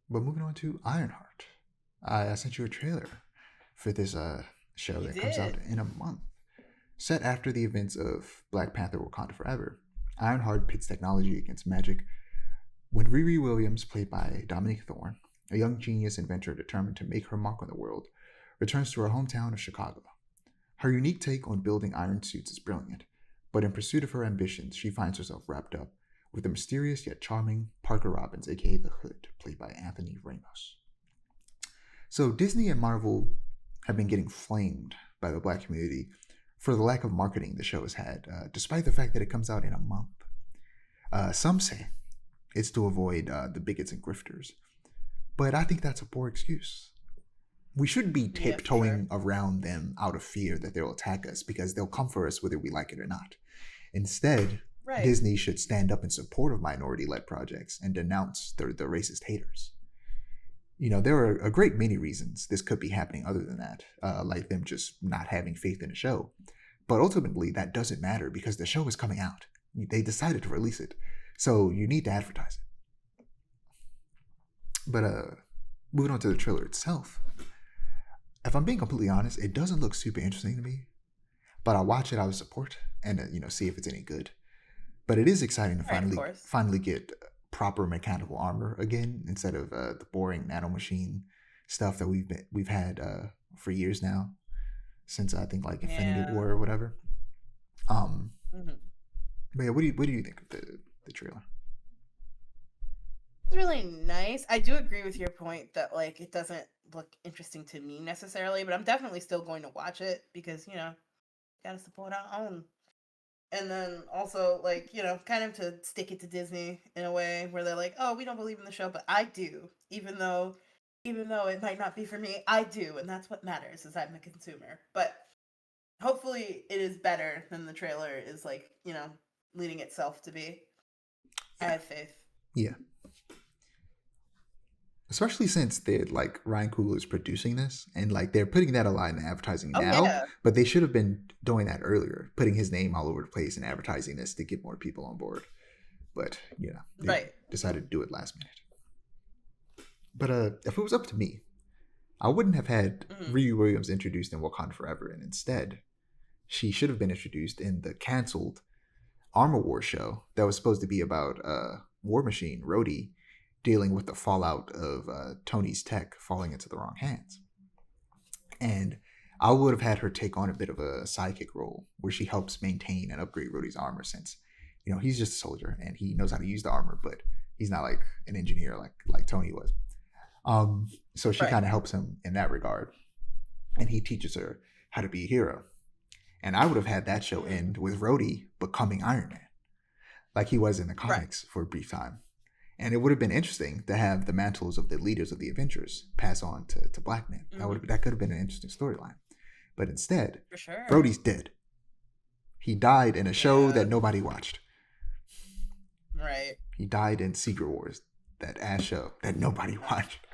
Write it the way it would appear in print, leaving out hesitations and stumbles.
But moving on to Ironheart. I sent you a trailer for this show You that comes out did. in a month. Set after the events of Black Panther Wakanda Forever, Ironheart pits technology against magic when Riri Williams, played by Dominique Thorne, a young genius inventor determined to make her mark on the world, returns to her hometown of Chicago. Her unique take on building iron suits is brilliant, but in pursuit of her ambitions, she finds herself wrapped up with the mysterious yet charming Parker Robbins, aka the Hood, played by Anthony Ramos. So Disney and Marvel have been getting flamed by the black community for the lack of marketing the show has had, despite the fact that it comes out in a month. Some say it's to avoid the bigots and grifters, but I think that's a poor excuse. We shouldn't be Yeah, for sure. tiptoeing around them out of fear that they'll attack us because they'll come for us whether we like it or not. Instead, Right. Disney should stand up in support of minority led projects and denounce the racist haters. There are a great many reasons this could be happening other than that, like them just not having faith in the show. But ultimately, that doesn't matter because the show is coming out. They decided to release it. So you need to advertise it. But moving on to the trailer itself, if I'm being completely honest, it doesn't look super interesting to me. But I'll watch it out of support and see if it's any good. But it is exciting to Right, of finally course. finally get proper mechanical armor again instead of the boring nanomachine stuff that we've had for years now since I think like Infinity Yeah. War or whatever. Um, hmm but yeah, what do you think of the trailer? It's really nice. I do agree with your point that like it doesn't look interesting to me necessarily, but I'm definitely still going to watch it because, gotta support our own. And then also like, kind of to stick it to Disney in a way where they're like, "Oh, we don't believe in the show, but I do." Even though it might not be for me, I do, and that's what matters is I'm a consumer. But hopefully it is better than the trailer is like, leading itself to be. I Yeah, have faith. yeah. Especially since they're like Ryan Coogler is producing this and like they're putting that a lot in advertising Oh now, yeah. but they should have been doing that earlier, putting his name all over the place and advertising this to get more people on board. But they Right. decided to do it last minute. But if it was up to me, I wouldn't have had hmm Riri Williams introduced in Wakanda Forever, and instead, she should have been introduced in the canceled Armor War show that was supposed to be about War Machine Rhodey dealing with the fallout of Tony's tech falling into the wrong hands. And I would have had her take on a bit of a sidekick role where she helps maintain and upgrade Rhodey's armor since, he's just a soldier and he knows how to use the armor, but he's not like an engineer like Tony was. So she Right. kind of helps him in that regard, and he teaches her how to be a hero. And I would have had that show hmm end with Rhodey becoming Iron Man, like he was in the Right. comics for a brief time. And it would have been interesting to have the mantles of the leaders of the Avengers pass on to black men. hmm That could have been an interesting storyline. But instead, For sure. Rhodey's dead. He died in a show Yeah. that nobody watched. Right. He died in Secret Wars, that ass show that nobody watched.